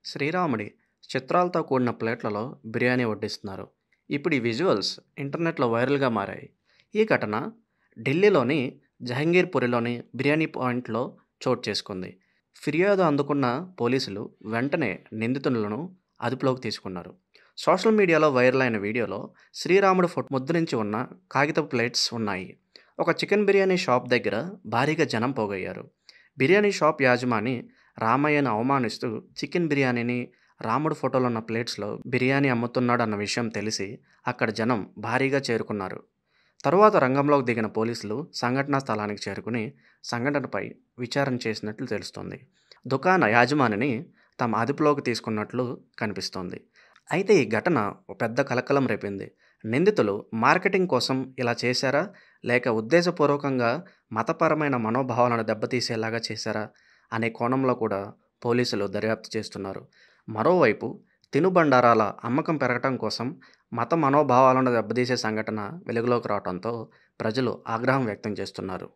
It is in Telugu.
శ్రీరాముడి చిత్రాలతో కూడిన ప్లేట్లలో బిర్యానీ వడ్డిస్తున్నారు. ఇప్పుడు ఈ విజువల్స్ ఇంటర్నెట్లో వైరల్గా మారాయి. ఈ ఘటన ఢిల్లీలోని జహంగీర్పురిలోని బిర్యానీ పాయింట్లో చోటు చేసుకుంది. ఫిర్యాదు అందుకున్న పోలీసులు వెంటనే నిందితులను అదుపులోకి తీసుకున్నారు. సోషల్ మీడియాలో వైరల్ అయిన వీడియోలో శ్రీరాముడు ఫోటో ముద్రించి ఉన్న కాగితపు ప్లేట్స్ ఉన్నాయి. ఒక చికెన్ బిర్యానీ షాప్ దగ్గర భారీగా జనం పోగయ్యారు. బిర్యానీ షాప్ యాజమాని రామయ్యను అవమానిస్తూ చికెన్ బిర్యానీని రాముడు ఫోటోలో ఉన్న ప్లేట్స్లో బిర్యానీ అమ్ముతున్నాడు అన్న విషయం తెలిసి అక్కడ జనం భారీగా చేరుకున్నారు. తరువాత రంగంలోకి దిగిన పోలీసులు సంఘటనా స్థలానికి చేరుకుని సంఘటనపై విచారణ చేసినట్లు తెలుస్తోంది. దుకాణ యాజమానిని తమ అదుపులోకి తీసుకున్నట్లు కనిపిస్తోంది. అయితే ఈ ఘటన ఓ పెద్ద కలకలం రేపింది. నిందితులు మార్కెటింగ్ కోసం ఇలా చేశారా, లేక ఉద్దేశపూర్వకంగా మతపరమైన మనోభావాలను దెబ్బతీసేలాగా చేశారా అనే కోణంలో కూడా పోలీసులు దర్యాప్తు చేస్తున్నారు. మరోవైపు తినుబండారాల అమ్మకం పెరగటం కోసం మత మనోభావాలను దెబ్బతీసే సంఘటన వెలుగులోకి రావడంతో ప్రజలు ఆగ్రహం వ్యక్తం చేస్తున్నారు.